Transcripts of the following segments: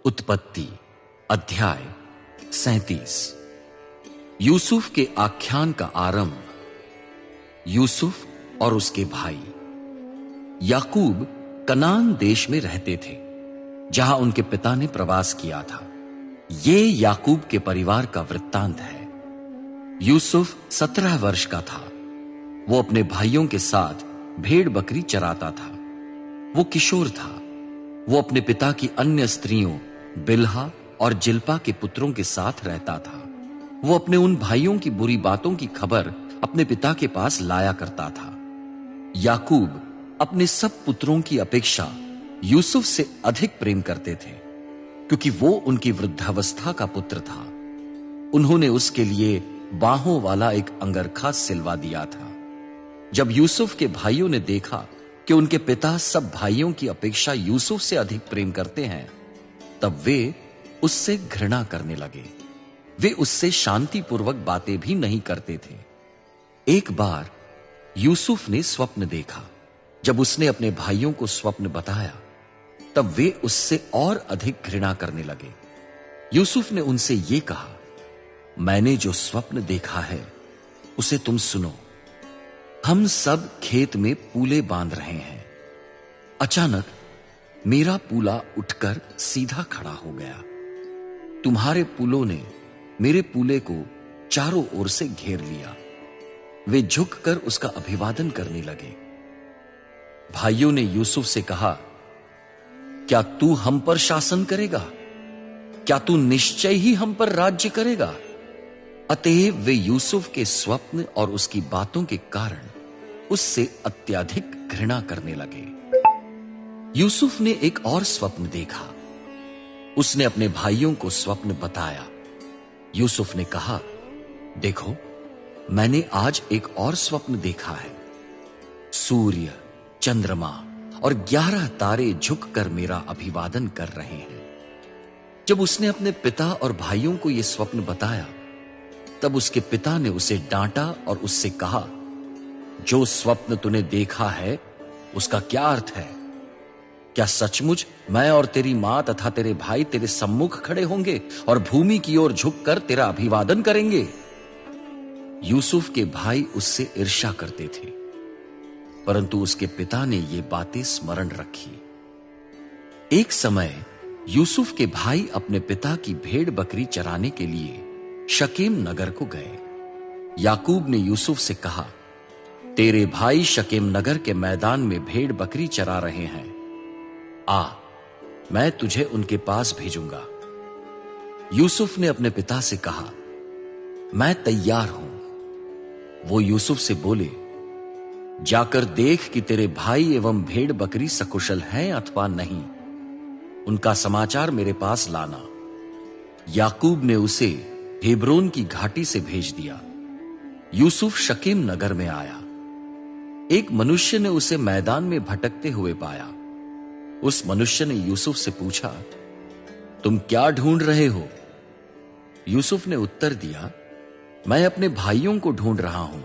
उत्पत्ति अध्याय 37। यूसुफ के आख्यान का आरंभ। यूसुफ और उसके भाई। याकूब कनान देश में रहते थे, जहां उनके पिता ने प्रवास किया था। ये याकूब के परिवार का वृत्तांत है। यूसुफ 17 वर्ष का था। वो अपने भाइयों के साथ भेड़ बकरी चराता था। वो किशोर था। वो अपने पिता की अन्य स्त्रियों बिल्हा और जिल्पा के पुत्रों के साथ रहता था। वो अपने उन भाइयों की बुरी बातों की खबर अपने पिता के पास लाया करता था। याकूब अपने सब पुत्रों की अपेक्षा यूसुफ से अधिक प्रेम करते थे, क्योंकि वो उनकी वृद्धावस्था का पुत्र था। उन्होंने उसके लिए बाहों वाला एक अंगरखा सिलवा दिया था। जब यूसुफ के भाइयों ने देखा कि उनके पिता सब भाइयों की अपेक्षा यूसुफ से अधिक प्रेम करते हैं, तब वे उससे घृणा करने लगे। वे उससे शांतिपूर्वक बातें भी नहीं करते थे। एक बार यूसुफ ने स्वप्न देखा। जब उसने अपने भाइयों को स्वप्न बताया, तब वे उससे और अधिक घृणा करने लगे। यूसुफ ने उनसे यह कहा, मैंने जो स्वप्न देखा है उसे तुम सुनो। हम सब खेत में पूले बांध रहे हैं। अचानक मेरा पूला उठकर सीधा खड़ा हो गया। तुम्हारे पुलों ने मेरे पूले को चारों ओर से घेर लिया। वे झुककर उसका अभिवादन करने लगे। भाइयों ने यूसुफ से कहा, क्या तू हम पर शासन करेगा? क्या तू निश्चय ही हम पर राज्य करेगा? अतएव वे यूसुफ के स्वप्न और उसकी बातों के कारण उससे अत्यधिक घृणा करने लगे। यूसुफ ने एक और स्वप्न देखा। उसने अपने भाइयों को स्वप्न बताया। यूसुफ ने कहा, देखो, मैंने आज एक और स्वप्न देखा है। सूर्य, चंद्रमा और 11 तारे झुककर मेरा अभिवादन कर रहे हैं। जब उसने अपने पिता और भाइयों को यह स्वप्न बताया, तब उसके पिता ने उसे डांटा और उससे कहा, जो स्वप्न तूने देखा है उसका क्या अर्थ है? क्या सचमुच मैं और तेरी मां तथा तेरे भाई तेरे सम्मुख खड़े होंगे और भूमि की ओर झुककर तेरा अभिवादन करेंगे? यूसुफ के भाई उससे ईर्ष्या करते थे, परंतु उसके पिता ने ये बातें स्मरण रखी। एक समय यूसुफ के भाई अपने पिता की भेड़ बकरी चराने के लिए शकेम नगर को गए। याकूब ने यूसुफ से कहा, तेरे भाई शकेम नगर के मैदान में भेड़ बकरी चरा रहे हैं। आ, मैं तुझे उनके पास भेजूंगा। यूसुफ ने अपने पिता से कहा, मैं तैयार हूं। वो यूसुफ से बोले, जाकर देख कि तेरे भाई एवं भेड़ बकरी सकुशल हैं अथवा नहीं। उनका समाचार मेरे पास लाना। याकूब ने उसे हेब्रोन की घाटी से भेज दिया। यूसुफ शकेम नगर में आया। एक मनुष्य ने उसे मैदान में भटकते हुए पाया। उस मनुष्य ने यूसुफ से पूछा, तुम क्या ढूंढ रहे हो? यूसुफ ने उत्तर दिया, मैं अपने भाइयों को ढूंढ रहा हूं।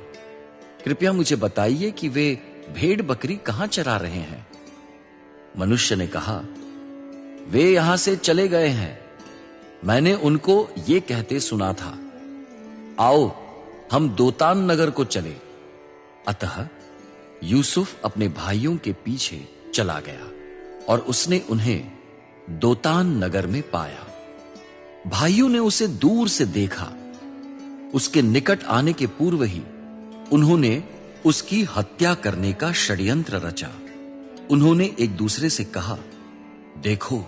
कृपया मुझे बताइए कि वे भेड़ बकरी कहां चरा रहे हैं। मनुष्य ने कहा, वे यहां से चले गए हैं। मैंने उनको ये कहते सुना था, आओ हम दोतान नगर को चले। अतः यूसुफ अपने भाइयों के पीछे चला गया और उसने उन्हें दोतान नगर में पाया। भाइयों ने उसे दूर से देखा। उसके निकट आने के पूर्व ही उन्होंने उसकी हत्या करने का षड्यंत्र रचा। उन्होंने एक दूसरे से कहा, देखो,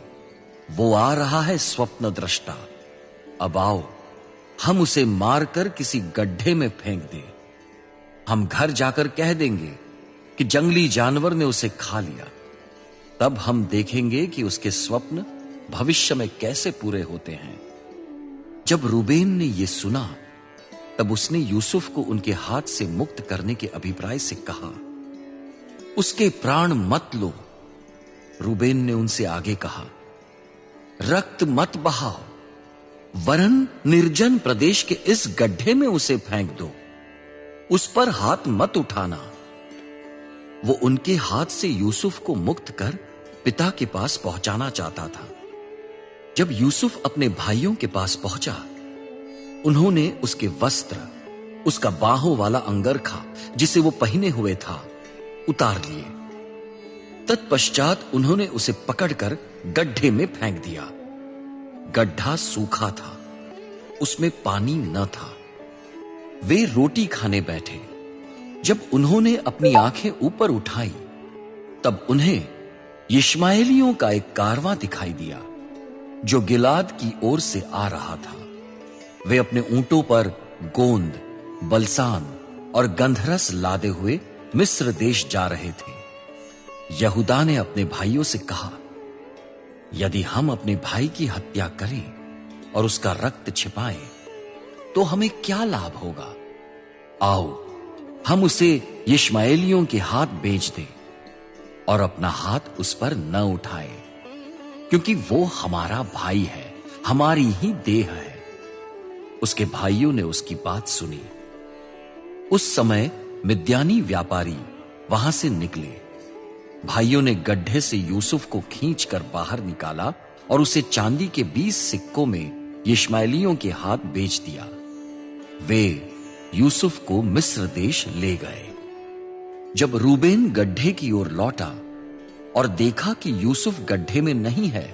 वो आ रहा है स्वप्न दृष्टा। अब आओ हम उसे मारकर किसी गड्ढे में फेंक दें। हम घर जाकर कह देंगे कि जंगली जानवर ने उसे खा लिया। तब हम देखेंगे कि उसके स्वप्न भविष्य में कैसे पूरे होते हैं। जब रूबेन ने यह सुना, तब उसने यूसुफ को उनके हाथ से मुक्त करने के अभिप्राय से कहा, उसके प्राण मत लो। रूबेन ने उनसे आगे कहा, रक्त मत बहाओ, वरन निर्जन प्रदेश के इस गड्ढे में उसे फेंक दो। उस पर हाथ मत उठाना। वो उनके हाथ से यूसुफ को मुक्त कर पिता के पास पहुंचाना चाहता था। जब यूसुफ अपने भाइयों के पास पहुंचा, उन्होंने उसके वस्त्र, उसका बाहों वाला अंगरखा जिसे वो पहने हुए था, उतार लिए। तत्पश्चात उन्होंने उसे पकड़कर गड्ढे में फेंक दिया। गड्ढा सूखा था, उसमें पानी न था। वे रोटी खाने बैठे। जब उन्होंने अपनी आंखें ऊपर उठाई, तब उन्हें यिश्माएलियों का एक कारवां दिखाई दिया जो गिलाद की ओर से आ रहा था। वे अपने ऊंटों पर गोंद, बलसान और गंधरस लादे हुए मिस्र देश जा रहे थे। यहूदा ने अपने भाइयों से कहा, यदि हम अपने भाई की हत्या करें और उसका रक्त छिपाएं, तो हमें क्या लाभ होगा? आओ, हम उसे यिश्माएलियों के हाथ बेच दें और अपना हाथ उस पर न उठाएं, क्योंकि वो हमारा भाई है, हमारी ही देह है। उसके भाइयों ने उसकी बात सुनी। उस समय मिद्यानी व्यापारी वहां से निकले। भाइयों ने गड्ढे से यूसुफ को खींचकर बाहर निकाला और उसे चांदी के 20 सिक्कों में यिश्माएलियों के हाथ बेच दिया। वे यूसुफ को मिस्र देश ले गए। जब रूबेन गड्ढे की ओर लौटा और देखा कि यूसुफ गड्ढे में नहीं है,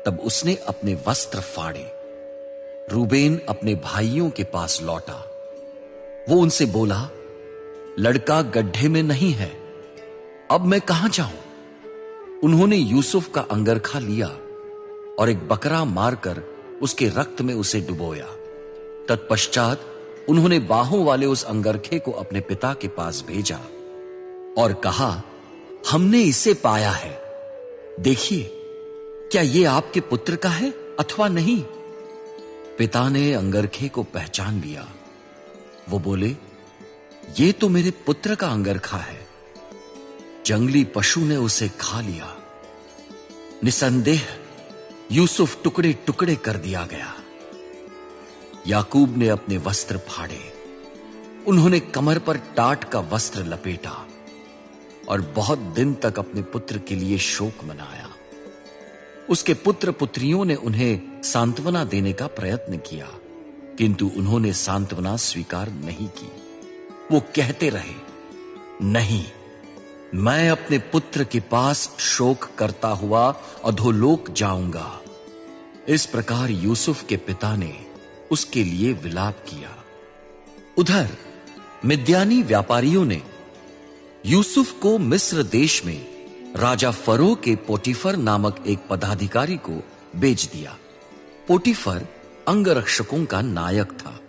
तब उसने अपने वस्त्र फाड़े। रूबेन अपने भाइयों के पास लौटा। वो उनसे बोला, लड़का गड्ढे में नहीं है, अब मैं कहां जाऊं? उन्होंने यूसुफ का अंगरखा लिया और एक बकरा मारकर उसके रक्त में उसे डुबोया। तत्पश्चात उन्होंने बाहों वाले उस अंगरखे को अपने पिता के पास भेजा और कहा, हमने इसे पाया है। देखिए, क्या यह आपके पुत्र का है अथवा नहीं? पिता ने अंगरखे को पहचान लिया। वो बोले, ये तो मेरे पुत्र का अंगरखा है। जंगली पशु ने उसे खा लिया। निसंदेह यूसुफ टुकड़े टुकड़े कर दिया गया। याकूब ने अपने वस्त्र फाड़े। उन्होंने कमर पर टाट का वस्त्र लपेटा और बहुत दिन तक अपने पुत्र के लिए शोक मनाया। उसके पुत्र पुत्रियों ने उन्हें सांत्वना देने का प्रयत्न किया, किंतु उन्होंने सांत्वना स्वीकार नहीं की। वो कहते रहे, नहीं, मैं अपने पुत्र के पास शोक करता हुआ अधोलोक जाऊंगा। इस प्रकार यूसुफ के पिता ने उसके लिए विलाप किया। उधर मिद्यानी व्यापारियों ने यूसुफ को मिस्र देश में राजा फरो के पोटीफर नामक एक पदाधिकारी को बेच दिया। पोटीफर अंगरक्षकों का नायक था।